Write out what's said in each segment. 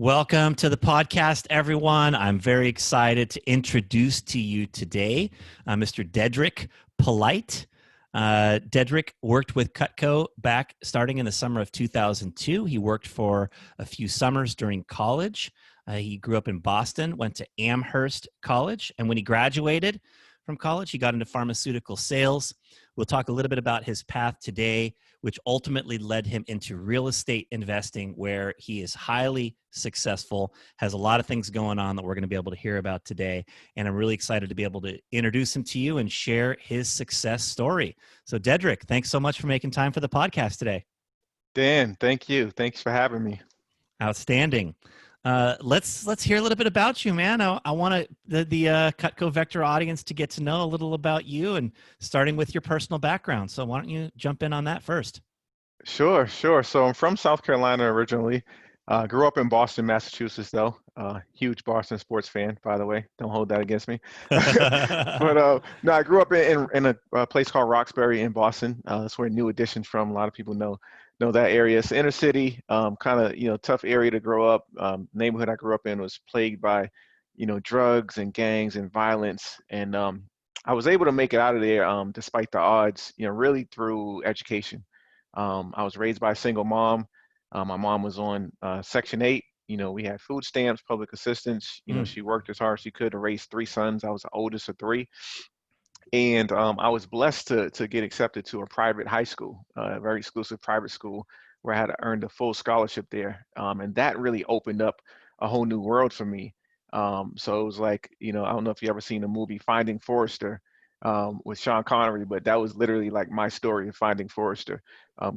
Welcome to the podcast, everyone. I'm very excited to introduce to you today Mr. Dedric Polite. Dedric worked with Cutco back starting in the summer of 2002. He worked for a few summers during college. He grew up in Boston, went to Amherst College, and when he graduated from college, he got into pharmaceutical sales. We'll talk a little bit about his path today, which ultimately led him into real estate investing, where he is highly successful, has a lot of things going on that we're going to be able to hear about today. And I'm really excited to be able to introduce him to you and share his success story. So Dedric, thanks so much for making time for the podcast today. Dan, thank you. Thanks for having me. Outstanding. Let's hear a little bit about you, man. I want the Cutco Vector audience to get to know a little about you, and starting with your personal background. So why don't you jump in on that first? Sure. So I'm from South Carolina originally. Grew up in Boston, Massachusetts, though. Huge Boston sports fan, by the way. Don't hold that against me. But no, I grew up in a place called Roxbury in Boston. That's where New Edition's from. A lot of people know that area. It's inner city, kind of tough area to grow up. Neighborhood I grew up in was plagued by drugs and gangs and violence, and I was able to make it out of there despite the odds. Really through education. I was raised by a single mom. My mom was on Section 8. We had food stamps, public assistance. Mm. She worked as hard as she could to raise three sons. I was the oldest of three. And I was blessed to get accepted to a private high school, a very exclusive private school, where I had earned a full scholarship there. And that really opened up a whole new world for me. So it was like, I don't know if you ever seen the movie Finding Forrester with Sean Connery, but that was literally like my story of Finding Forrester.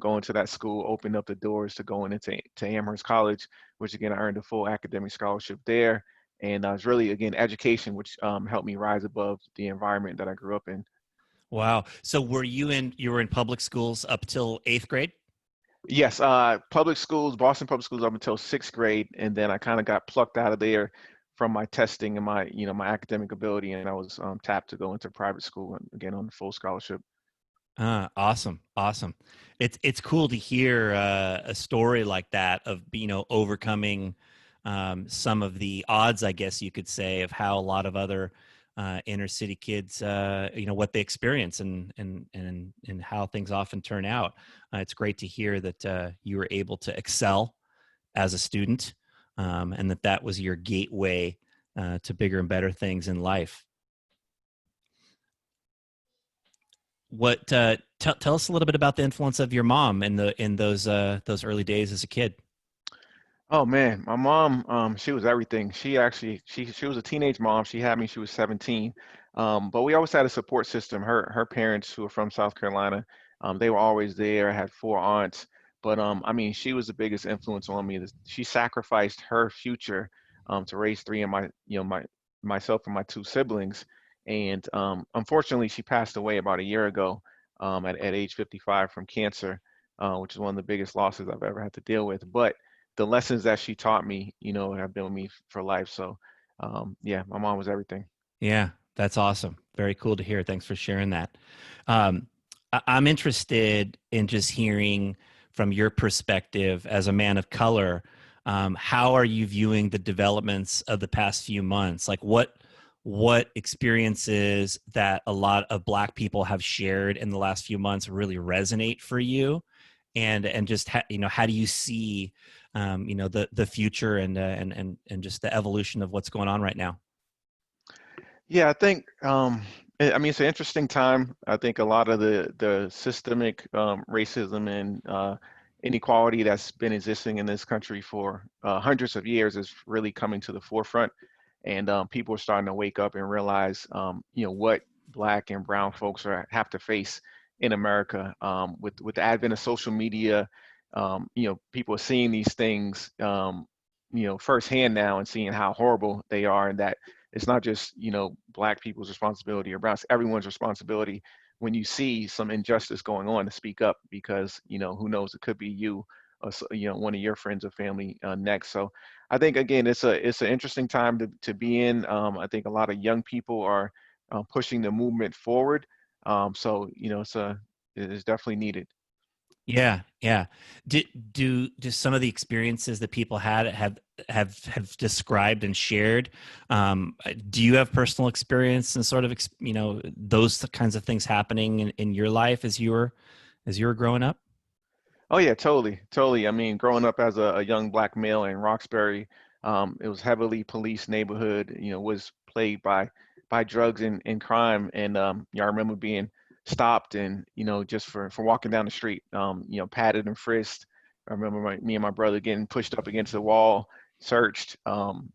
Going to that school opened up the doors to going to Amherst College, which again, I earned a full academic scholarship there. And it's really, again, education, which helped me rise above the environment that I grew up in. Wow. So you were in public schools up till eighth grade? Yes, public schools, Boston public schools up until sixth grade, and then I kind of got plucked out of there from my testing and my academic ability, and I was tapped to go into private school and again on full scholarship. Awesome. It's cool to hear a story like that of overcoming some of the odds, I guess you could say, of how a lot of other inner city kids, what they experience and how things often turn out. It's great to hear that you were able to excel as a student, and that was your gateway to bigger and better things in life. What tell us a little bit about the influence of your mom in those early days as a kid? Oh man, my mom, she was everything. She was a teenage mom. She had me, she was 17. But we always had a support system. Her parents, who were from South Carolina, they were always there. I had four aunts. But I mean, she was the biggest influence on me. She sacrificed her future to raise three of myself and my two siblings. And unfortunately, she passed away about a year ago at age 55 from cancer, which is one of the biggest losses I've ever had to deal with. But the lessons that she taught me, have been with me for life. So, yeah, my mom was everything. Yeah, that's awesome. Very cool to hear. Thanks for sharing that. I'm interested in just hearing from your perspective as a man of color. How are you viewing the developments of the past few months? Like what experiences that a lot of Black people have shared in the last few months really resonate for you, and just how do you see the future and just the evolution of what's going on right now? Yeah, I think, I mean, it's an interesting time. I think a lot of the systemic racism and inequality that's been existing in this country for hundreds of years is really coming to the forefront. And people are starting to wake up and realize, what Black and brown folks have to face in America with the advent of social media. People are seeing these things, firsthand now and seeing how horrible they are, and that it's not just Black people's responsibility or brown, it's everyone's responsibility when you see some injustice going on to speak up, because who knows, it could be you or one of your friends or family next. So I think again, it's an interesting time to be in. I think a lot of young people are pushing the movement forward. So it's definitely needed. Yeah. Do some of the experiences that people had have have described and shared. Do you have personal experience and sort of those kinds of things happening in your life as you were growing up? Oh yeah, totally, totally. I mean, growing up as a young black male in Roxbury, it was heavily police neighborhood. Was plagued by drugs and crime. And I remember being stopped and just for walking down the street, patted and frisked. I remember me and my brother getting pushed up against the wall, searched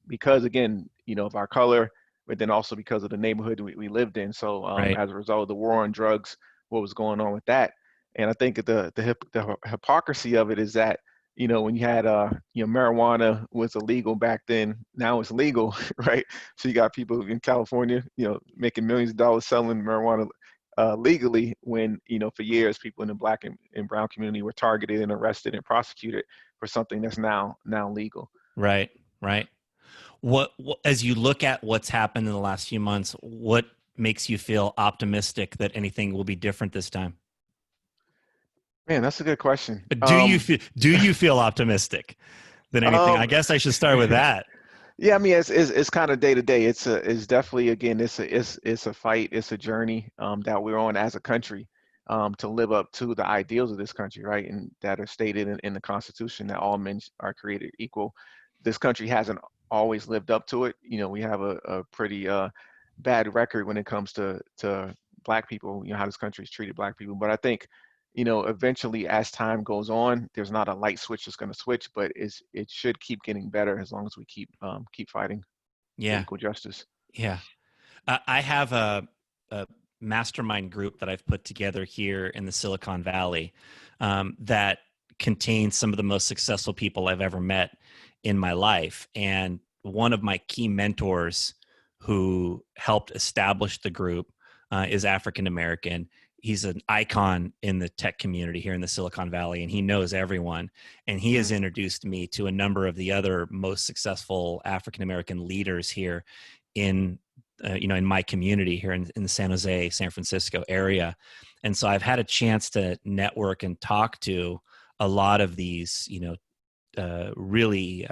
because again, of our color, but then also because of the neighborhood we lived in. So Right. as a result of the war on drugs, what was going on with that? And I think the hypocrisy of it is that when you had marijuana was illegal back then, now it's legal, right? So you got people in California, making millions of dollars selling marijuana legally, when for years people in the black and brown community were targeted and arrested and prosecuted for something that's now legal. Right. Right. What as you look at what's happened in the last few months, what makes you feel optimistic that anything will be different this time? Man, that's a good question. Do you feel optimistic than anything? I Um, guess I should start with that. Yeah, I mean, it's kind of day to day. It's definitely, again, it's a fight, it's a journey that we're on as a country, to live up to the ideals of this country, right? And that are stated in the Constitution, that all men are created equal. This country hasn't always lived up to it. We have a pretty bad record when it comes to black people. How this country's treated black people. But I think eventually, as time goes on, there's not a light switch that's going to switch, but it should keep getting better as long as we keep fighting for Yeah. equal justice. Yeah. I have a mastermind group that I've put together here in the Silicon Valley, that contains some of the most successful people I've ever met in my life. And one of my key mentors who helped establish the group is African American. He's an icon in the tech community here in the Silicon Valley, and he knows everyone. And he has Mm, introduced me to a number of the other most successful African American leaders here in in my community here in the San Jose, San Francisco area. And so I've had a chance to network and talk to a lot of these, really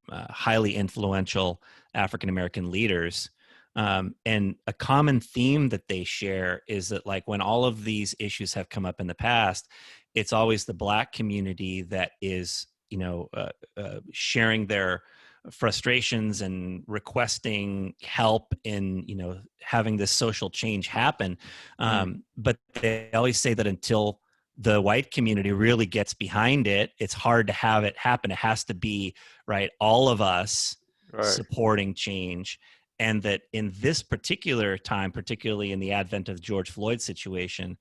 highly influential African American leaders. And a common theme that they share is that, like, when all of these issues have come up in the past, it's always the Black community that is, sharing their frustrations and requesting help in having this social change happen. mm, But they always say that until the white community really gets behind it, it's hard to have it happen. It has to be, right, all of us right. supporting change. And that in this particular time, particularly in the advent of the George Floyd situation,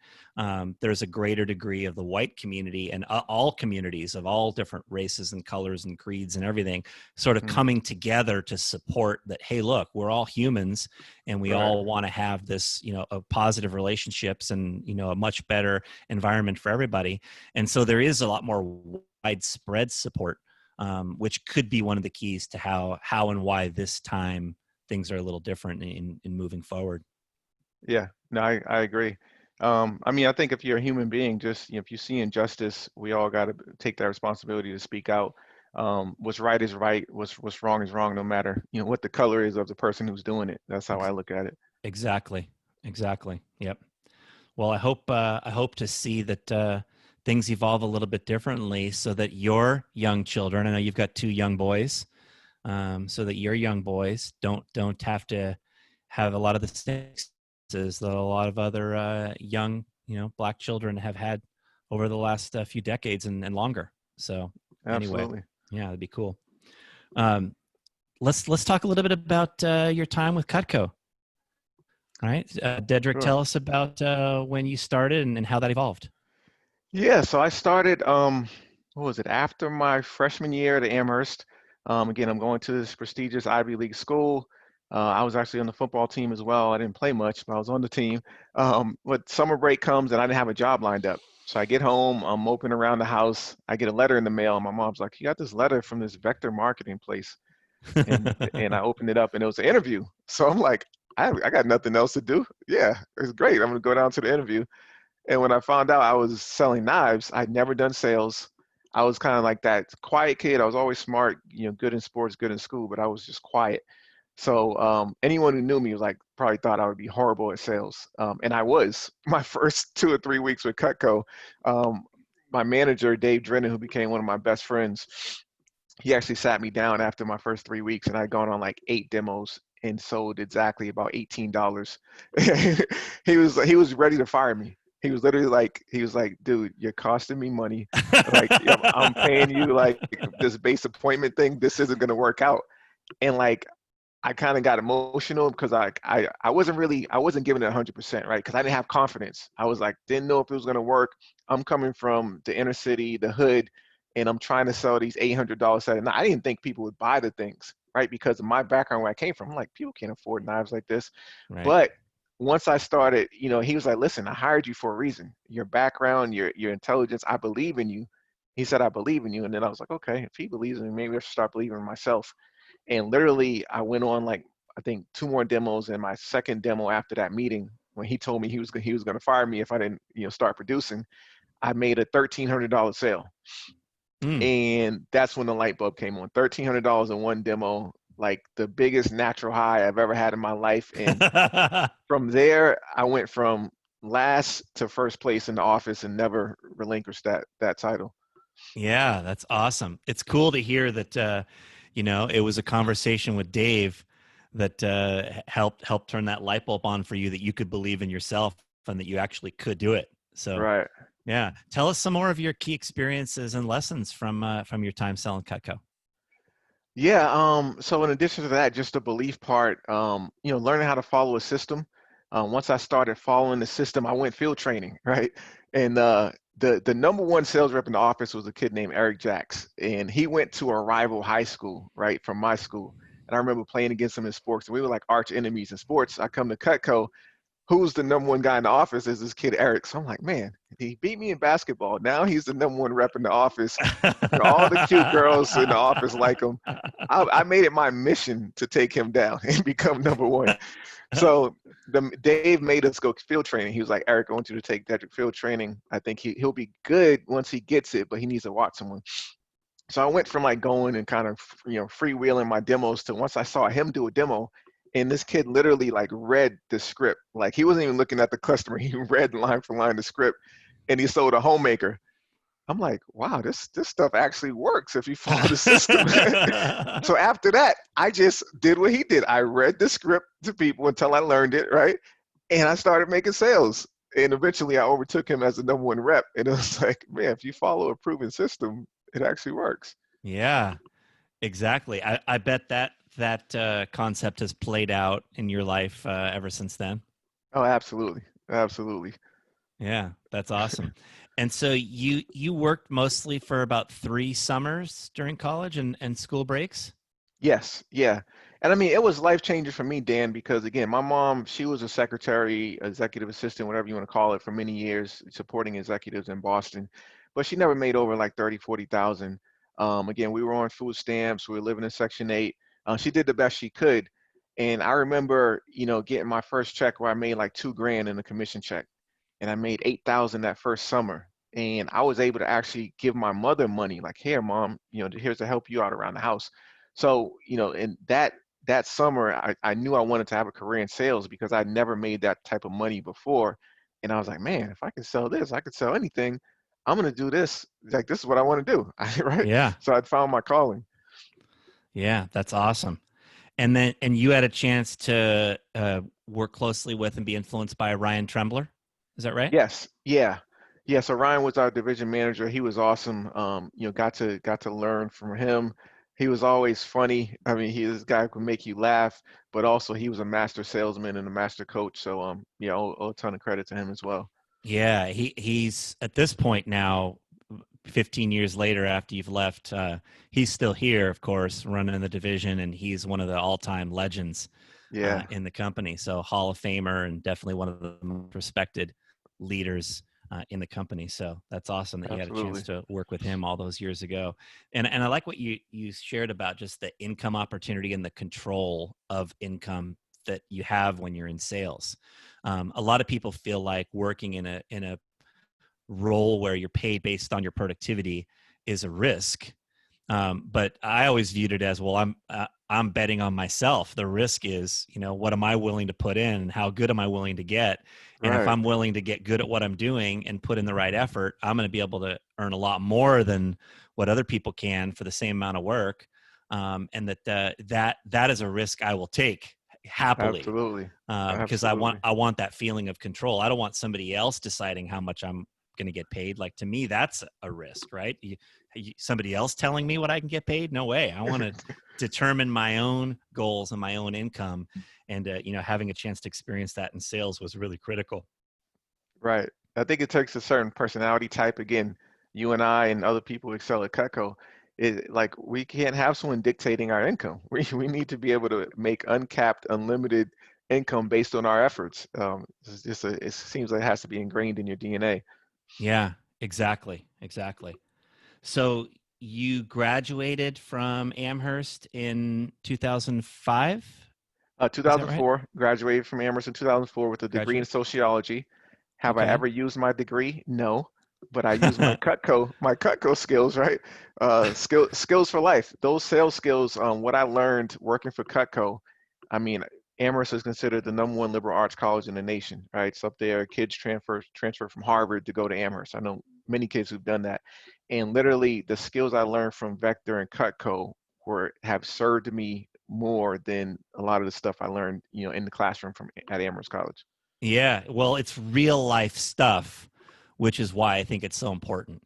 there's a greater degree of the white community and all communities of all different races and colors and creeds and everything sort of Mm, coming together to support that. Hey, look, we're all humans, and we right. all want to have this, a positive relationships and a much better environment for everybody. And so there is a lot more widespread support, which could be one of the keys to how and why this time things are a little different in moving forward. Yeah. No, I agree. I mean, I think if you're a human being, just if you see injustice, we all got to take that responsibility to speak out. What's right is right. What's wrong is wrong, no matter what the color is of the person who's doing it. That's how I Ex- look at it. exactly. Exactly. Yep. Well, I hope to see that things evolve a little bit differently, so that your young children, I know you've got two young boys, so that your young boys don't have to have a lot of the mistakes that a lot of other young Black children have had over the last few decades and longer. So anyway, Absolutely. yeah, that'd be cool. Um, let's talk a little bit about your time with Cutco. All right, Dedric, Sure. tell us about when you started and how that evolved. Yeah, so I started, what was it, after my freshman year at Amherst. Again, I'm going to this prestigious Ivy League school. I was actually on the football team as well. I didn't play much, but I was on the team. But summer break comes and I didn't have a job lined up. So I get home, I'm moping around the house. I get a letter in the mail, and my mom's like, "You got this letter from this vector marketing place." And I opened it up, and it was an interview. So I'm like, I got nothing else to do. Yeah, it's great. I'm gonna go down to the interview. And when I found out I was selling knives, I'd never done sales. I was kind of like that quiet kid. I was always smart, good in sports, good in school, but I was just quiet. So anyone who knew me was like probably thought I would be horrible at sales, and I was. My first 2 or 3 weeks with Cutco, um, my manager Dave Drennan, who became one of my best friends, he actually sat me down after my first 3 weeks, and I'd gone on like 8 demos and sold exactly about $18. He was ready to fire me. He was literally like, dude, you're costing me money. Like, I'm paying you like this base appointment thing. This isn't gonna work out. And like, I kind of got emotional because I wasn't giving it 100%, right? Because I didn't have confidence. I was like, didn't know if it was gonna work. I'm coming from the inner city, the hood, and I'm trying to sell these $800 set. And I didn't think people would buy the things, right? Because of my background where I came from, I'm like, people can't afford knives like this. Right. But once I started, he was like, listen, I hired you for a reason. Your background, your intelligence, I believe in you. He said, I believe in you. And then I was like, okay, if he believes in me, maybe I should start believing in myself. And literally, I went on like I think 2 more demos, and my second demo after that meeting, when he told me he was going to fire me if I didn't start producing, I made a $1,300 sale, Mm. and that's when the light bulb came on. $1,300 in one demo, like the biggest natural high I've ever had in my life. And from there, I went from last to first place in the office and never relinquished that title. Yeah, that's awesome. It's cool to hear that it was a conversation with Dave that helped turn that light bulb on for you, that you could believe in yourself and that you actually could do it. So Right. yeah, tell us some more of your key experiences and lessons from your time selling Cutco. Yeah, so in addition to that, just the belief part, learning how to follow a system. Once I started following the system, I went field training, right? And the number one sales rep in the office was a kid named Eric Jacks, and he went to a rival high school, right, from my school. And I remember playing against him in sports, and we were like arch enemies in sports. I come to Cutco, who's the number one guy in the office is this kid Eric. So I'm like, man, he beat me in basketball. Now he's the number one rep in the office. All the cute girls in the office like him. I made it my mission to take him down and become number one. So Dave made us go field training. He was like, Eric, I want you to take Dedric field training. I think he'll be good once he gets it, but he needs to watch someone. So I went from like going and kind of freewheeling my demos to once I saw him do a demo, and this kid literally like read the script. Like he wasn't even looking at the customer. He read line for line the script, and he sold a homemaker. I'm like, wow, this stuff actually works if you follow the system. So after that, I just did what he did. I read the script to people until I learned it, right? And I started making sales. And eventually I overtook him as the number one rep. And it was like, man, if you follow a proven system, it actually works. Yeah, exactly. I bet that concept has played out in your life ever since then. Oh, absolutely. Absolutely. Yeah, that's awesome. And so you worked mostly for about 3 summers during college and school breaks? Yes, yeah. And I mean, it was life changing for me, Dan, because again, my mom, she was a secretary, executive assistant, whatever you want to call it, for many years, supporting executives in Boston. But she never made over like 30, 40,000. Again, we were on food stamps, we were living in Section 8. She did the best she could. And I remember, getting my first check where I made like 2 grand in a commission check. And I made 8,000 that first summer. And I was able to actually give my mother money, like, here, mom, here's to help you out around the house. So, in that summer, I knew I wanted to have a career in sales because I'd never made that type of money before. And I was like, man, if I can sell this, I could sell anything. I'm gonna do this. Like, this is what I want to do, right? Yeah. So I'd found my calling. Yeah, that's awesome. And you had a chance to work closely with and be influenced by Ryan Trembler. Is that right? Yes, yeah, yeah. So Ryan was our division manager. He was awesome. Got to learn from him. He was always funny. I mean, this guy could make you laugh, but also he was a master salesman and a master coach. So owe a ton of credit to him as well. Yeah, he's at this point now, 15 years later after you've left, he's still here, of course, running the division, and he's one of the all-time legends Yeah, in the company. So Hall of Famer and definitely one of the most respected leaders in the company. So that's awesome that you had a chance absolutely. to work with him all those years ago. And I like what you shared about just the income opportunity and the control of income that you have when you're in sales. A lot of people feel like working in a role where you're paid based on your productivity is a risk. But I always viewed it as, well, I'm betting on myself. The risk is, what am I willing to put in, and how good am I willing to get? And if Right. I'm willing to get good at what I'm doing and put in the right effort, I'm going to be able to earn a lot more than what other people can for the same amount of work. And that is a risk I will take happily, Absolutely. because Absolutely. I want that feeling of control. I don't want somebody else deciding how much I'm going to get paid. Like, to me, that's a risk, right? Somebody else telling me what I can get paid? No way. I want to determine my own goals and my own income. And having a chance to experience that in sales was really critical. Right. I think it takes a certain personality type. Again, you and I and other people who excel at Cutco. Like we can't have someone dictating our income. We need to be able to make uncapped, unlimited income based on our efforts. It seems like it has to be ingrained in your DNA. Yeah, exactly. So you graduated from Amherst in 2005. Is that right? 2004, graduated from Amherst in 2004 with a degree in Graduate. sociology. Have I Okay. ever used my degree? No, but I use my Cutco skills, right? Skills for life. Those sales skills, what I learned working for Cutco. I mean, Amherst is considered the #1 liberal arts college in the nation, right? It's up there. Kids transfer from Harvard to go to Amherst. I know many kids who've done that, and literally the skills I learned from Vector and Cutco have served me more than a lot of the stuff I learned, in the classroom from at Amherst College. Yeah, well, it's real life stuff, which is why I think it's so important.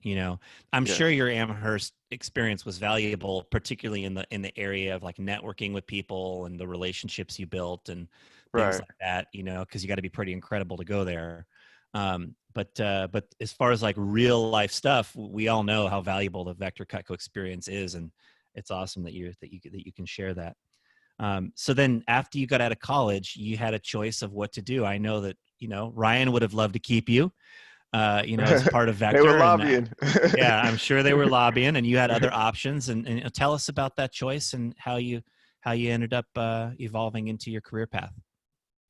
I'm sure Yes. your Amherst experience was valuable, particularly in the area of like networking with people and the relationships you built and things Right. like that. Because you got to be pretty incredible to go there. But as far as like real life stuff, we all know how valuable the Vector Cutco experience is, and it's awesome that you can share that. So then after you got out of college, you had a choice of what to do. I know that, Ryan would have loved to keep you, as part of They were Vector. And lobbying. yeah, I'm sure they were lobbying, and you had other options. And tell us about that choice and how you ended up evolving into your career path.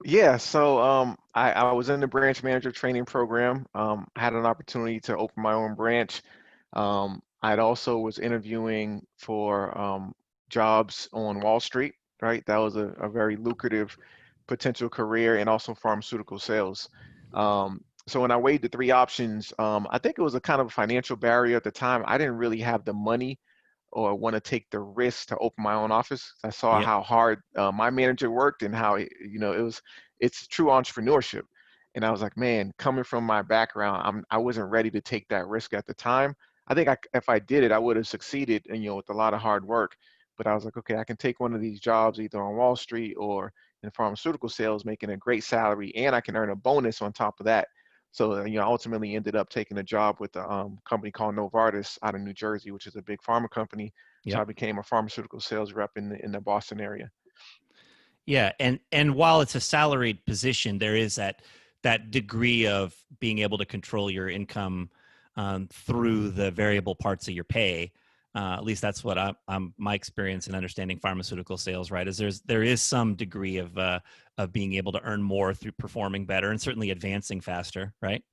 Yeah, so I was in the branch manager training program. I had an opportunity to open my own branch. I'd also was interviewing for jobs on Wall Street, right? That was a very lucrative potential career, and also pharmaceutical sales. So when I weighed the three options, I think it was a kind of a financial barrier at the time. I didn't really have the money or want to take the risk to open my own office. I saw Yep. how hard my manager worked, and how it's true entrepreneurship. And I was like, man, coming from my background, I wasn't ready to take that risk at the time. I think if I did it, I would have succeeded, and with a lot of hard work. But I was like, okay, I can take one of these jobs either on Wall Street or in pharmaceutical sales, making a great salary, and I can earn a bonus on top of that. So, I ultimately ended up taking a job with a company called Novartis out of New Jersey, which is a big pharma company. So I Yep. became a pharmaceutical sales rep in the Boston area. Yeah, and while it's a salaried position, there is that degree of being able to control your income through the variable parts of your pay. At least that's what I'm my experience in understanding pharmaceutical sales. Right, is there is some degree of being able to earn more through performing better and certainly advancing faster. Right.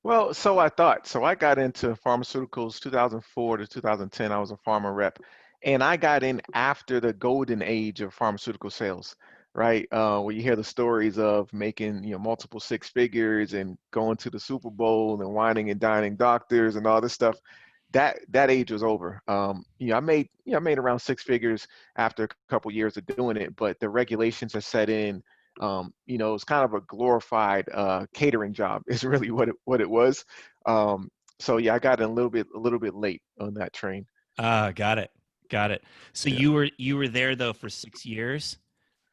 Well, so I thought. So I got into pharmaceuticals 2004 to 2010. I was a pharma rep, and I got in after the golden age of pharmaceutical sales, right? Where you hear the stories of making, multiple six figures and going to the Super Bowl and whining and dining doctors and all this stuff. That age was over. I made around six figures after a couple years of doing it, but the regulations have set in. It's kind of a glorified catering job is really what it was. Um, so yeah, I got in a little bit late on that train. Got it. Got it. So Yeah. you were there though for 6 years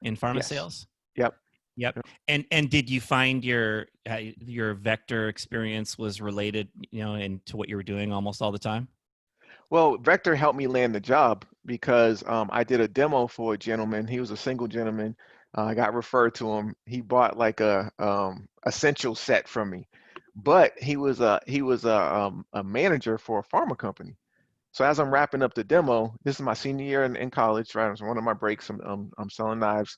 in pharma Yes. sales. Yep. Yep. And did you find your vector experience was related, into what you were doing almost all the time? Well, Vector helped me land the job because I did a demo for a gentleman. He was a single gentleman. I got referred to him. He bought like a essential set from me, but he was a manager for a pharma company. So as I'm wrapping up the demo, this is my senior year in college, right? It was one of my breaks. I'm selling knives.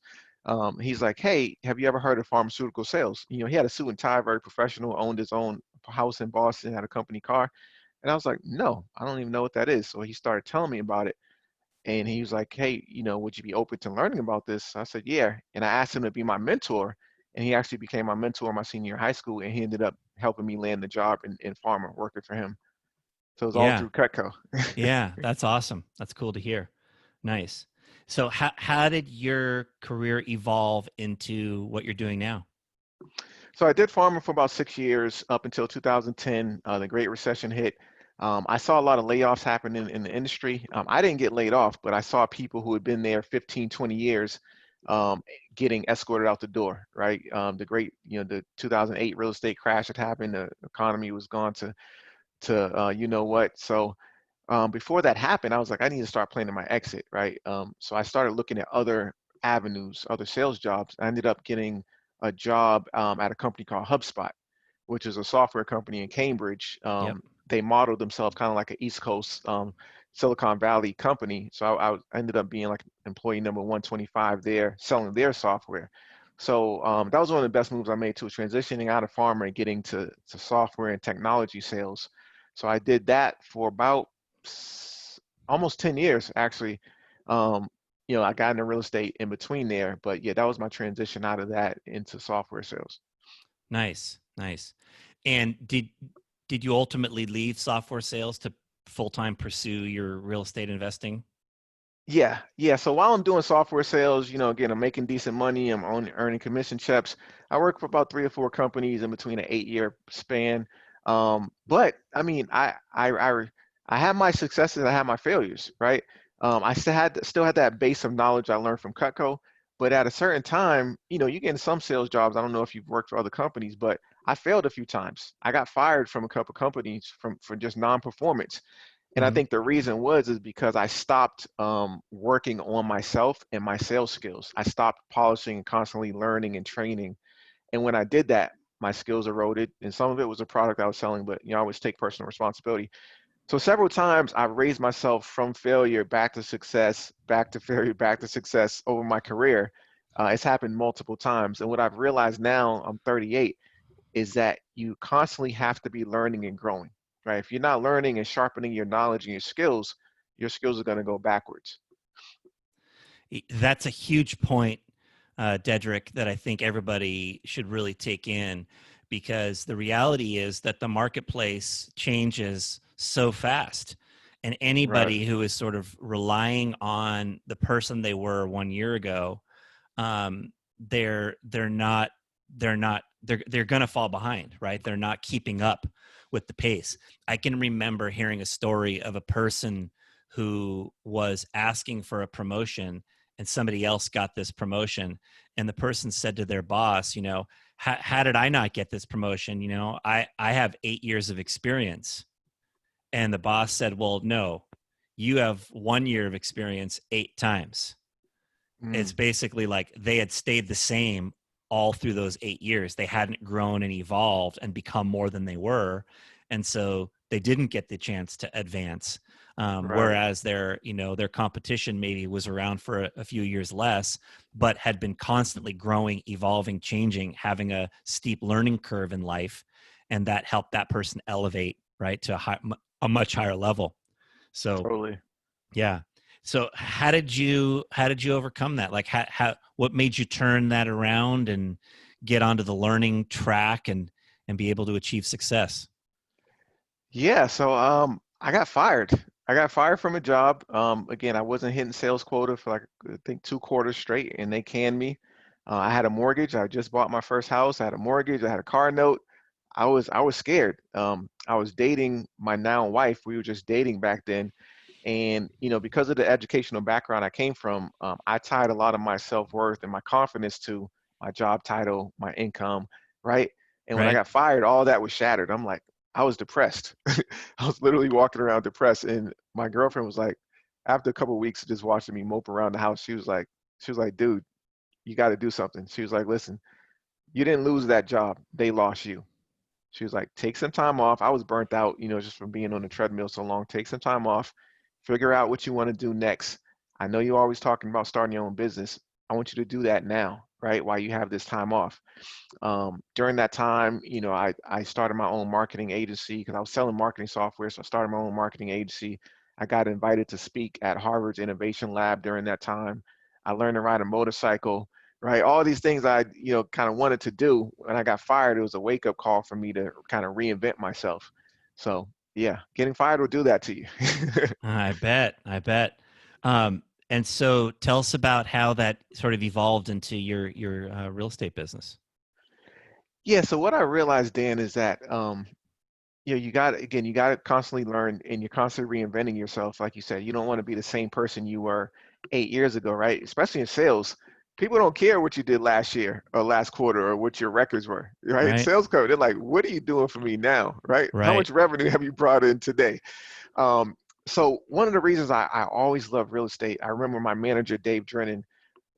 He's like, "Hey, have you ever heard of pharmaceutical sales?" He had a suit and tie, very professional, owned his own house in Boston, had a company car. And I was like, no, I don't even know what that is. So he started telling me about it. And he was like, hey, would you be open to learning about this? I said, yeah. And I asked him to be my mentor. And he actually became my mentor my senior year of high school. And he ended up helping me land the job in pharma, working for him. So it was all Yeah. through Cutco. Yeah. That's awesome. That's cool to hear. Nice. So how did your career evolve into what you're doing now? So I did pharma for about 6 years up until 2010. The Great Recession hit. I saw a lot of layoffs happening in the industry. I didn't get laid off, but I saw people who had been there 15, 20 years um, getting escorted out the door, right? The 2008 real estate crash had happened. The economy was gone to you know what. So before that happened, I was like, I need to start planning my exit, right? So I started looking at other avenues, other sales jobs. I ended up getting a job at a company called HubSpot, which is a software company in Cambridge. Yep. They modeled themselves kind of like an East Coast Silicon Valley company. So I ended up being like employee number 125 there, selling their software. So that was one of the best moves I made too, transitioning out of pharma and getting to software and technology sales. So I did that for about almost 10 years actually. Um, I got into real estate in between there, but yeah, that was my transition out of that into software sales. Nice. Nice. And did you ultimately leave software sales to full-time pursue your real estate investing? Yeah, yeah. So while I'm doing software sales, again, I'm making decent money. I'm earning commission checks. I work for about 3 or 4 companies in between an 8 year span. But I mean, I have my successes. I have my failures, right? I still had that base of knowledge I learned from Cutco. But at a certain time, you get in some sales jobs. I don't know if you've worked for other companies, but I failed a few times. I got fired from a couple companies for just non-performance. And I Hmm. think the reason is because I stopped working on myself and my sales skills. I stopped polishing and constantly learning and training. And when I did that, my skills eroded. And some of it was a product I was selling, but I always take personal responsibility. So several times I've raised myself from failure back to success, back to failure, back to success over my career. It's happened multiple times. And what I've realized now, I'm 38, is that you constantly have to be learning and growing, right? If you're not learning and sharpening your knowledge and your skills are going to go backwards. That's a huge point, Dedric, that I think everybody should really take in, because the reality is that the marketplace changes so fast. And Right, anybody who is sort of relying on the person they were 1 year ago, um, they're not they're going to fall behind, right? They're not keeping up with the pace. I can remember hearing a story of a person who was asking for a promotion, and somebody else got this promotion, and the person said to their boss, how did I not get this promotion? I have 8 years of experience. And the boss said, well, no, you have 1 year of experience 8 times. It's mm, basically like they had stayed the same all through those 8 years. They hadn't grown and evolved and become more than they were. And so they didn't get the chance to advance. right, Whereas their competition maybe was around for a few years less, but had been constantly growing, evolving, changing, having a steep learning curve in life. And that helped that person elevate, right, to a much higher level. So totally. yeah. So how did you overcome that? Like what made you turn that around and get onto the learning track and be able to achieve success? Yeah, so I got fired. I got fired from a job. Again, I wasn't hitting sales quota for like I think 2 quarters straight, and they canned me. I had a mortgage. I just bought my first house. I had a mortgage. I had a car note. I was scared. I was dating my now wife. We were just dating back then, and because of the educational background I came from, I tied a lot of my self-worth and my confidence to my job title, my income, right? And when I Right? got fired, all that was shattered. I'm like, I was depressed. I was literally walking around depressed. And my girlfriend was like, after a couple of weeks of just watching me mope around the house, she was like, dude, you got to do something. She was like, listen, you didn't lose that job. They lost you. She was like, take some time off. I was burnt out, just from being on the treadmill so long. Take some time off, figure out what you want to do next. I know you're always talking about starting your own business. I want you to do that now, right? While you have this time off. During that time, I started my own marketing agency because I was selling marketing software. So I started my own marketing agency. I got invited to speak at Harvard's Innovation Lab during that time. I learned to ride a motorcycle, right? All these things I, kind of wanted to do. When I got fired, it was a wake up call for me to kind of reinvent myself. So yeah, getting fired will do that to you. I bet. I bet. And so tell us about how that sort of evolved into your real estate business. Yeah, so what I realized, Dan, is that you got to constantly learn and you're constantly reinventing yourself. Like you said, you don't want to be the same person you were 8 years ago, right? Especially in sales. People don't care what you did last year or last quarter or what your records were, right? In Right. sales code, they're like, what are you doing for me now, right? How Right. much revenue have you brought in today? Um, so one of the reasons I always love real estate, I remember my manager, Dave Drennan,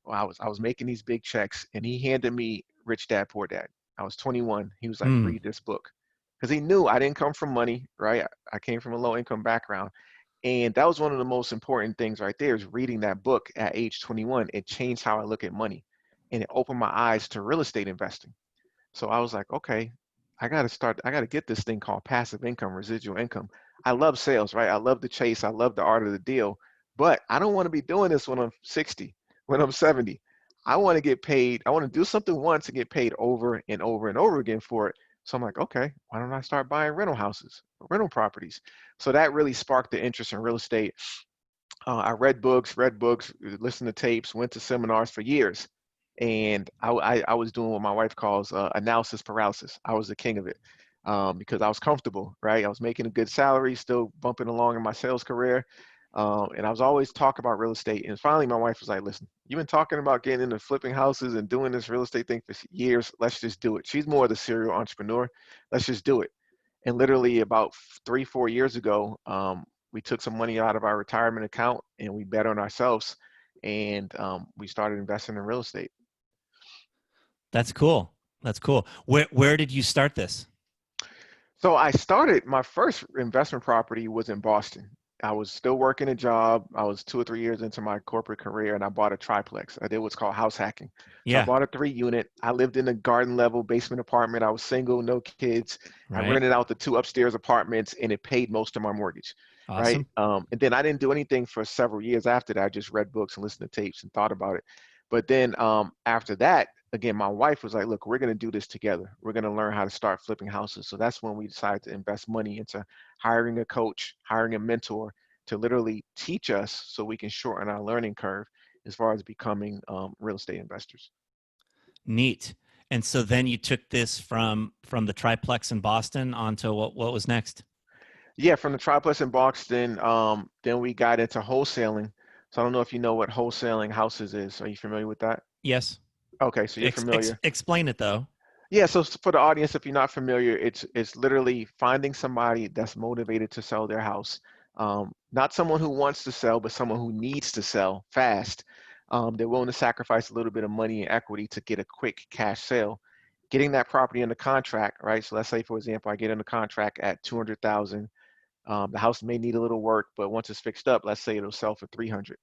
well, I was making these big checks, and he handed me Rich Dad Poor Dad. I was 21. He was like, Hmm. read this book, because he knew I didn't come from money, right? I came from a low income background, and that was one of the most important things right there is reading that book at age 21. It changed how I look at money, and it opened my eyes to real estate investing. So I was like, okay, I got to get this thing called passive income, residual income. I love sales, right? I love the chase. I love the art of the deal, but I don't want to be doing this when I'm 60, when I'm 70. I want to get paid. I want to do something once and get paid over and over and over again for it. So I'm like, okay, why don't I start buying rental houses, rental properties? So that really sparked the interest in real estate. I read books, listened to tapes, went to seminars for years, and I was doing what my wife calls analysis paralysis. I was the king of it because I was comfortable, right? I was making a good salary, still bumping along in my sales career, and I was always talking about real estate. And finally, my wife was like, "Listen, you've been talking about getting into flipping houses and doing this real estate thing for years. Let's just do it." She's more of the serial entrepreneur. Let's just do it. And literally about 3, 4 years ago, we took some money out of our retirement account and we bet on ourselves, and we started investing in real estate. That's cool. That's cool. Where did you start this? So I started my first investment property was in Boston. I was still working a job. I was 2 or 3 years into my corporate career and I bought a triplex. I did what's called house hacking. So I Yeah. bought a 3 unit. I lived in a garden level basement apartment. I was single, no kids. I Right. rented out the two upstairs apartments and it paid most of my mortgage. Right. Awesome. And then I didn't do anything for several years after that. I just read books and listened to tapes and thought about it. But then after that, again, my wife was like, look, we're going to do this together. We're going to learn how to start flipping houses. So that's when we decided to invest money into hiring a coach, hiring a mentor to literally teach us so we can shorten our learning curve as far as becoming real estate investors. Neat. And so then you took this from the triplex in Boston onto what was next? Yeah, from the triplex in Boston, then we got into wholesaling. So I don't know if you know what wholesaling houses is. Are you familiar with that? Yes. Okay, so you're familiar. Explain it though. Yeah, so for the audience, if you're not familiar, it's literally finding somebody that's motivated to sell their house. Not someone who wants to sell, but someone who needs to sell fast. They're willing to sacrifice a little bit of money and equity to get a quick cash sale. Getting that property under contract, right? So let's say, for example, I get under contract at 200,000. The house may need a little work, but once it's fixed up, let's say it'll sell for 300.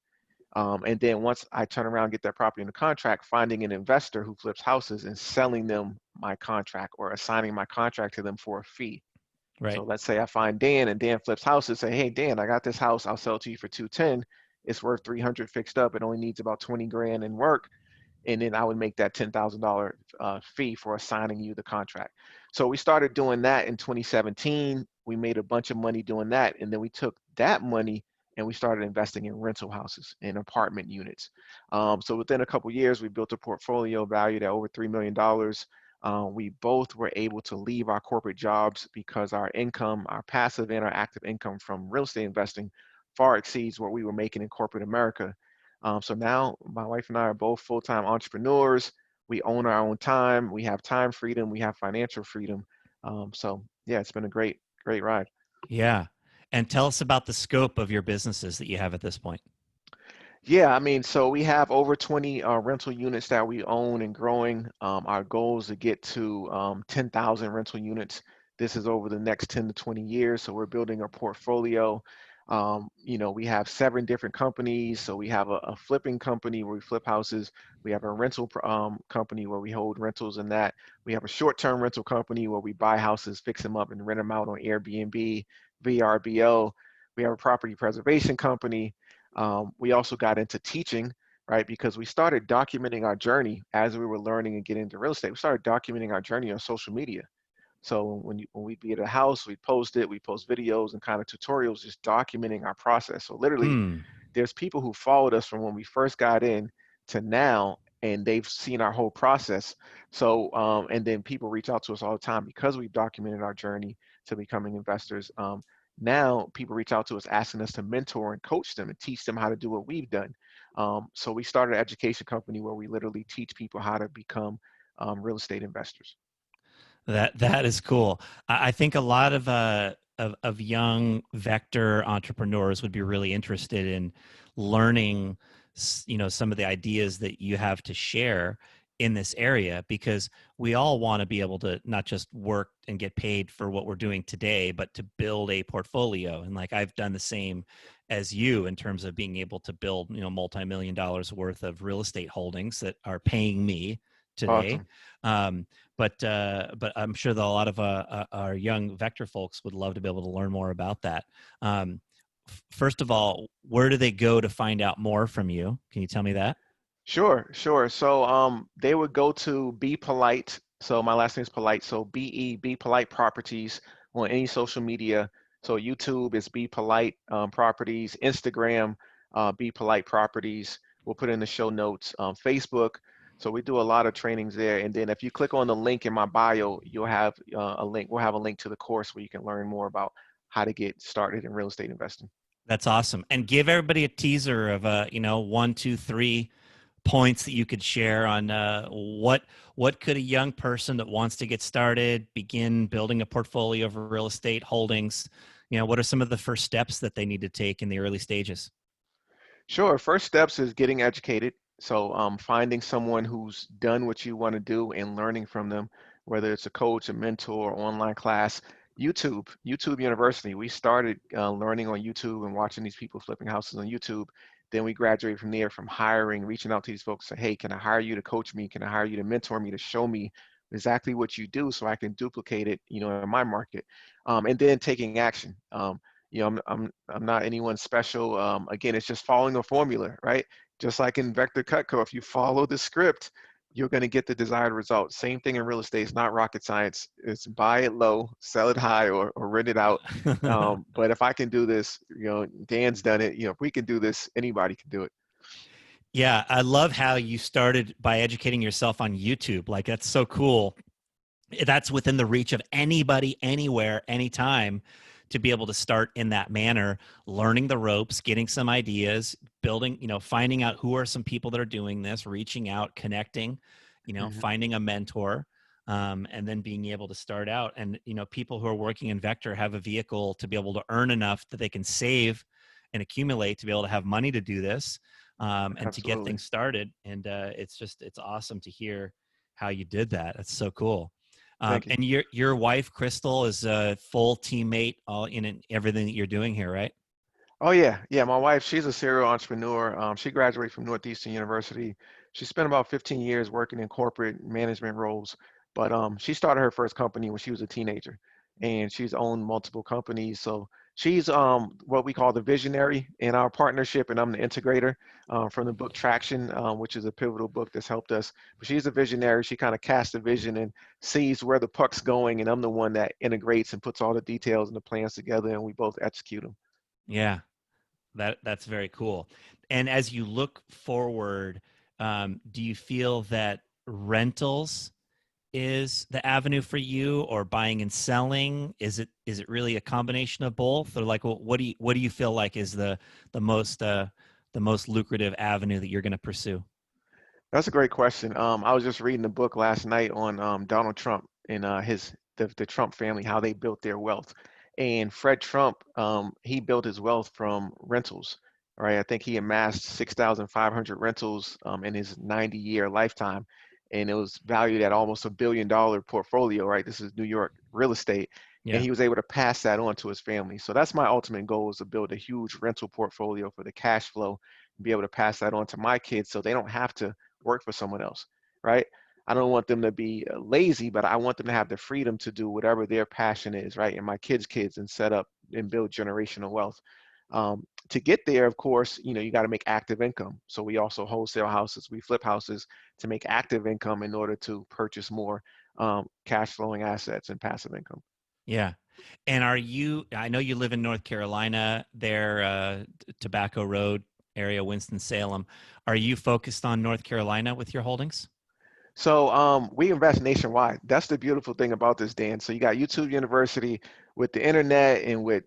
And then once I turn around and get that property in the contract, finding an investor who flips houses and selling them my contract or assigning my contract to them for a fee. So Right. let's say I find Dan and Dan flips houses, say, hey, Dan, I got this house. I'll sell it to you for 210. It's worth 300 fixed up. It only needs about 20 grand in work, and then I would make that $10,000 fee for assigning you the contract. So we started doing that in 2017. We made a bunch of money doing that, and then we took that money and we started investing in rental houses and apartment units. So within a couple years, we built a portfolio valued at over $3 million. We both were able to leave our corporate jobs because our income, our passive and our active income from real estate investing far exceeds what we were making in corporate America. So now my wife and I are both full-time entrepreneurs. We own our own time. We have time freedom. We have financial freedom. So yeah, it's been a great ride. Yeah. And tell us about the scope of your businesses that you have at this point. Yeah, I mean, so we have over 20 rental units that we own and growing. Our goal is to get to 10,000 rental units. This is over the next 10 to 20 years. So we're building a portfolio. We have 7 different companies. So we have a flipping company where we flip houses. We have a rental company where we hold rentals and that. We have a short-term rental company where we buy houses, fix them up, and rent them out on Airbnb, VRBO. We have a property preservation company. We also got into teaching, right? Because we started documenting our journey as we were learning and getting into real estate. We started documenting our journey on social media. So when we'd be at a house, we'd post it, we post videos and kind of tutorials, just documenting our process. So literally, Hmm. there's people who followed us from when we first got in to now, and they've seen our whole process. So, and then people reach out to us all the time because we've documented our journey to becoming investors. Now people reach out to us asking us to mentor and coach them and teach them how to do what we've done. So we started an education company where we literally teach people how to become real estate investors. That is cool. I think a lot of young vector entrepreneurs would be really interested in learning, some of the ideas that you have to share in this area, because we all want to be able to not just work and get paid for what we're doing today, but to build a portfolio. And like I've done the same as you in terms of being able to build, multi-million dollars worth of real estate holdings that are paying me today. Awesome. Um, but I'm sure that a lot of our young vector folks would love to be able to learn more about that. Um, First of all, where do they go to find out more from you? Can you tell me that? Sure, sure. So they would go to Be Polite. So my last name is Polite. So Be Polite Properties on any social media. So YouTube is Be Polite Properties, Instagram Be Polite Properties. We'll put in the show notes. Facebook. So we do a lot of trainings there. And then if you click on the link in my bio, you'll have a link. We'll have a link to the course where you can learn more about how to get started in real estate investing. That's awesome. And give everybody a teaser of 1, 2, 3 points that you could share on what could a young person that wants to get started begin building a portfolio of real estate holdings. What are some of the first steps that they need to take in the early stages? Sure. First steps is getting educated. So finding someone who's done what you want to do and learning from them, whether it's a coach, a mentor, online class. YouTube University. We started learning on YouTube and watching these people flipping houses on YouTube. Then we graduated from there, from hiring, reaching out to these folks, say, hey, can I hire you to coach me? Can I hire you to mentor me, to show me exactly what you do so I can duplicate it, in my market? And then taking action. I'm not anyone special. Again, it's just following a formula, right? Just like in Vector Cutco, if you follow the script, you're going to get the desired result. Same thing in real estate. It's not rocket science. It's buy it low, sell it high, or rent it out. But if I can do this, Dan's done it. If we can do this, anybody can do it. Yeah, I love how you started by educating yourself on YouTube. Like, that's so cool. That's within the reach of anybody, anywhere, anytime, to be able to start in that manner, learning the ropes, getting some ideas, building, finding out who are some people that are doing this, reaching out, connecting, Hmm. finding a mentor, and then being able to start out. And, people who are working in Vector have a vehicle to be able to earn enough that they can save and accumulate to be able to have money to do this, and to get Absolutely. things started. And it's awesome to hear how you did that. That's so cool. Thank you. And your wife, Crystal, is a full teammate all in everything that you're doing here, right? Oh yeah, yeah. My wife, she's a serial entrepreneur. She graduated from Northeastern University. She spent about 15 years working in corporate management roles, but she started her first company when she was a teenager, and she's owned multiple companies. So she's what we call the visionary in our partnership, and I'm the integrator from the book Traction, which is a pivotal book that's helped us. But she's a visionary. She kind of casts the vision and sees where the puck's going, and I'm the one that integrates and puts all the details and the plans together, and we both execute them. Yeah, that's very cool. And as you look forward, do you feel that rentals is the avenue for you, or buying and selling? Is it really a combination of both, or like what do you feel like is the most the most lucrative avenue that you're going to pursue? That's a great question. I was just reading a book last night on Donald Trump and the Trump family, how they built their wealth. And Fred Trump, he built his wealth from rentals, right? I think he amassed 6,500 rentals in his 90-year lifetime, and it was valued at almost $1 billion portfolio, right? This is New York real estate, and Yeah. he was able to pass that on to his family. So that's my ultimate goal, is to build a huge rental portfolio for the cash flow and be able to pass that on to my kids so they don't have to work for someone else, right? I don't want them to be lazy, but I want them to have the freedom to do whatever their passion is, right? And my kids and set up and build generational wealth. To get there, of course, you got to make active income. So we also wholesale houses, we flip houses to make active income in order to purchase more cash flowing assets and passive income. Yeah. And I know you live in North Carolina there, Tobacco Road area, Winston-Salem. Are you focused on North Carolina with your holdings? So we invest nationwide. That's the beautiful thing about this, Dan. So you got YouTube University with the internet and with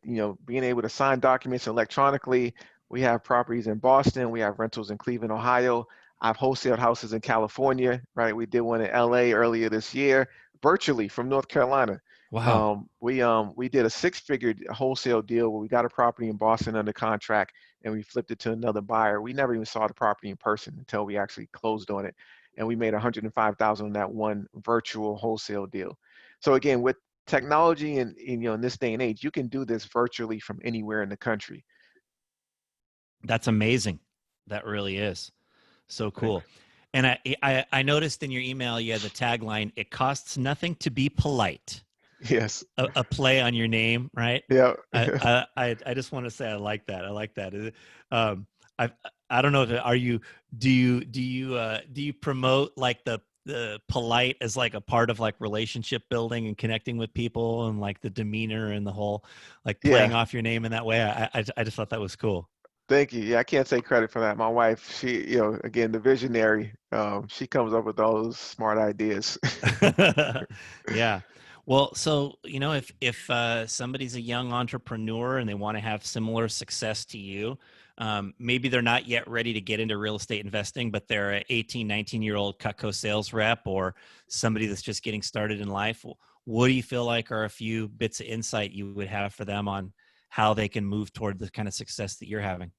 being able to sign documents electronically. We have properties in Boston. We have rentals in Cleveland, Ohio. I've wholesaled houses in California, right? We did one in LA earlier this year, virtually from North Carolina. Wow. We did a six-figure wholesale deal where we got a property in Boston under contract and we flipped it to another buyer. We never even saw the property in person until we actually closed on it, and we made 105,000 on that one virtual wholesale deal. So again, with technology and in this day and age, you can do this virtually from anywhere in the country. That's amazing. That really is. So Thanks. cool. And I noticed in your email you had the tagline, "It costs nothing to be polite." Yes. A play on your name, right? Yeah. I just want to say I like that. I like that. Um, I I don't know if are you do you promote like the polite as like a part of like relationship building and connecting with people and like the demeanor and the whole like playing Yeah. off your name in that way? I just thought that was cool. Thank you. Yeah, I can't take credit for that. My wife, she, again, the visionary, she comes up with all those smart ideas. Yeah. Well, so if somebody's a young entrepreneur and they want to have similar success to you, maybe they're not yet ready to get into real estate investing, but they're an 18, 19-year-old Cutco sales rep or somebody that's just getting started in life. What do you feel like are a few bits of insight you would have for them on how they can move toward the kind of success that you're having?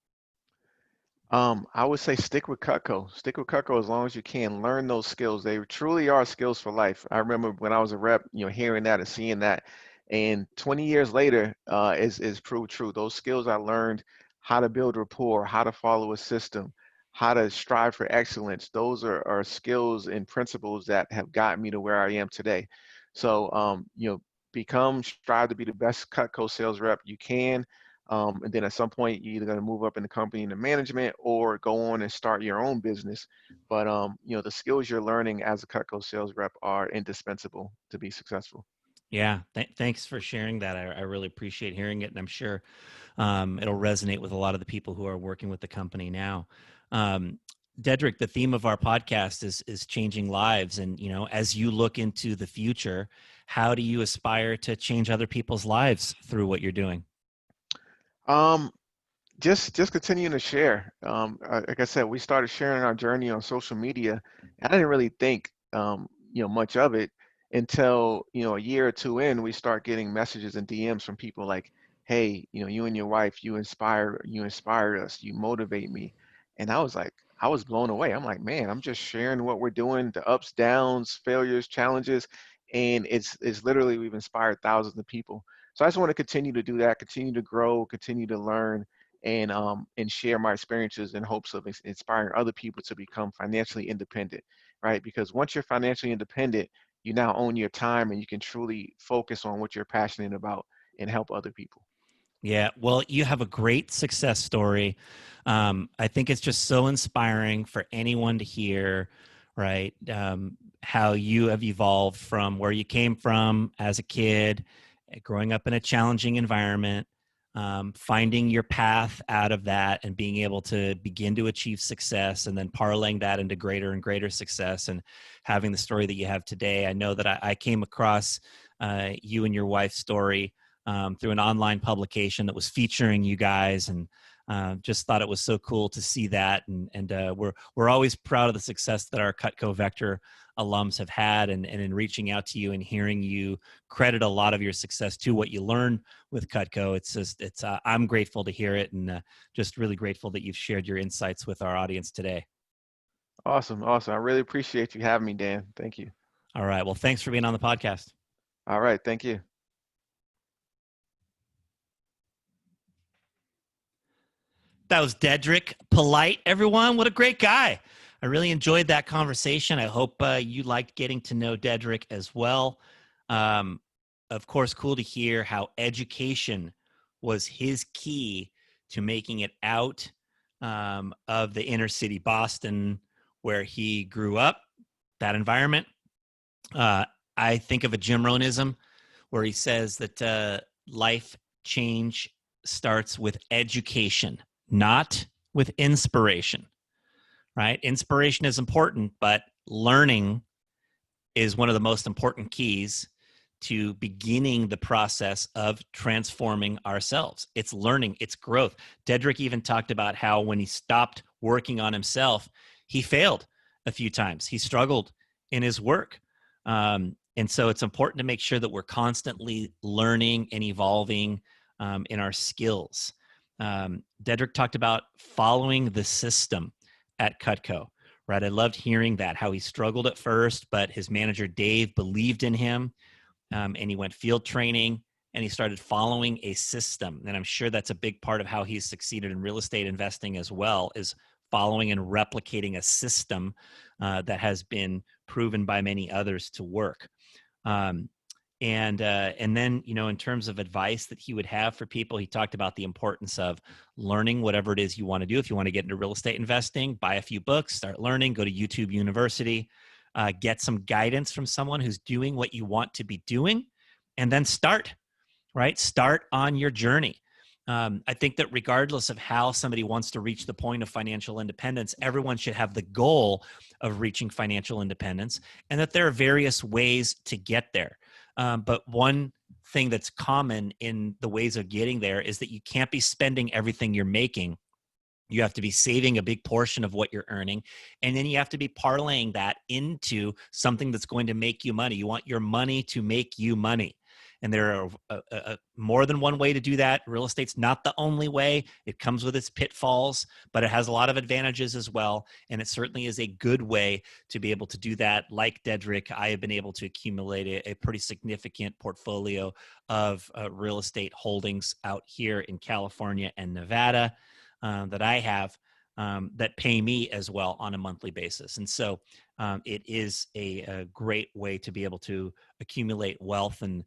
I would say stick with Cutco. Stick with Cutco as long as you can. Learn those skills. They truly are skills for life. I remember when I was a rep, hearing that and seeing that. And 20 years later, is proved true. Those skills I learned, how to build rapport, how to follow a system, how to strive for excellence. Those are skills and principles that have gotten me to where I am today. So, strive to be the best Cutco sales rep you can. And then at some point, you're either going to move up in the company into management or go on and start your own business. But the skills you're learning as a Cutco sales rep are indispensable to be successful. Yeah, thanks for sharing that. I really appreciate hearing it, and I'm sure it'll resonate with a lot of the people who are working with the company now. Um, Dedric, the theme of our podcast is changing lives, and as you look into the future, how do you aspire to change other people's lives through what you're doing? Um, just continuing to share. Like I said, we started sharing our journey on social media. I didn't really think much of it until a year or two in, we start getting messages and DMs from people like, "Hey, you and your wife, you inspire us, you motivate me," and I was blown away. I'm like, man, I'm just sharing what we're doing, the ups, downs, failures, challenges, and it's literally we've inspired thousands of people. So I just want to continue to do that, continue to grow, continue to learn, and share my experiences in hopes of inspiring other people to become financially independent, right? Because once you're financially independent, you now own your time and you can truly focus on what you're passionate about and help other people. Yeah, well, you have a great success story. I think it's just so inspiring for anyone to hear, right? How you have evolved from where you came from as a kid, growing up in a challenging environment, finding your path out of that, and being able to begin to achieve success, and then parlaying that into greater and greater success, and having the story that you have today. I know that I came across you and your wife's story through an online publication that was featuring you guys, and just thought it was so cool to see that. And we're always proud of the success that our Cutco Vector alums have had, and in reaching out to you and hearing you credit a lot of your success to what you learned with Cutco. It's I'm grateful to hear it, and just really grateful that you've shared your insights with our audience today. Awesome. Awesome. I really appreciate you having me, Dan. Thank you. All right. Well, thanks for being on the podcast. All right. Thank you. That was Dedric Polite, everyone. What a great guy. I really enjoyed that conversation. I hope you liked getting to know Dedric as well. Um, of course, cool to hear how education was his key to making it out of the inner city Boston where he grew up, that environment. Uh, I think of a Jim Rohnism where he says that life change starts with education, not with inspiration, right? Inspiration is important, but learning is one of the most important keys to beginning the process of transforming ourselves. It's learning, it's growth. Dedric even talked about how when he stopped working on himself, he failed a few times. He struggled in his work. And so it's important to make sure that we're constantly learning and evolving in our skills. Dedric talked about following the system at Cutco, right? I loved hearing that, how he struggled at first, but his manager, Dave, believed in him, and he went field training and he started following a system. And I'm sure that's a big part of how he's succeeded in real estate investing as well, is following and replicating a system that has been proven by many others to work. And then, you know, in terms of advice that he would have for people, he talked about the importance of learning whatever it is you want to do. If you want to get into real estate investing, buy a few books, start learning, go to YouTube University, get some guidance from someone who's doing what you want to be doing, and then start, right? Start on your journey. I think that regardless of how somebody wants to reach the point of financial independence, everyone should have the goal of reaching financial independence, and that there are various ways to get there. But one thing that's common in the ways of getting there is that you can't be spending everything you're making. You have to be saving a big portion of what you're earning. And then you have to be parlaying that into something that's going to make you money. You want your money to make you money. And there are more than one way to do that. Real estate's not the only way. It comes with its pitfalls, but it has a lot of advantages as well. And it certainly is a good way to be able to do that. Like Dedric, I have been able to accumulate a pretty significant portfolio of real estate holdings out here in California and Nevada. That I have that pay me as well on a monthly basis. And so it is a great way to be able to accumulate wealth, and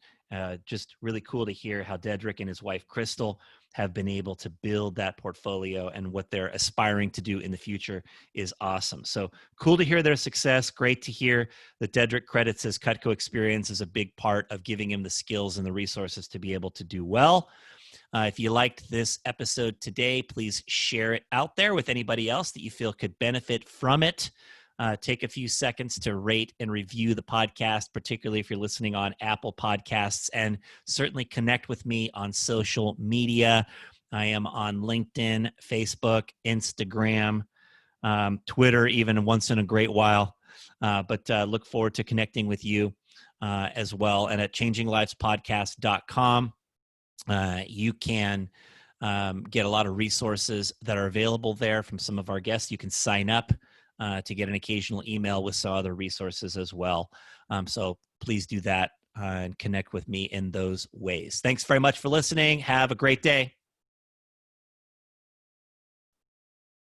just really cool to hear how Dedric and his wife, Crystal, have been able to build that portfolio, and what they're aspiring to do in the future is awesome. So cool to hear their success. Great to hear that Dedric credits his Cutco experience as a big part of giving him the skills and the resources to be able to do well. If you liked this episode today, please share it out there with anybody else that you feel could benefit from it. Take a few seconds to rate and review the podcast, particularly if you're listening on Apple Podcasts, and certainly connect with me on social media. I am on LinkedIn, Facebook, Instagram, Twitter, even once in a great while. But look forward to connecting with you as well. And at changinglivespodcast.com. You can get a lot of resources that are available there from some of our guests. You can sign up to get an occasional email with some other resources as well. So please do that and connect with me in those ways. Thanks very much for listening. Have a great day.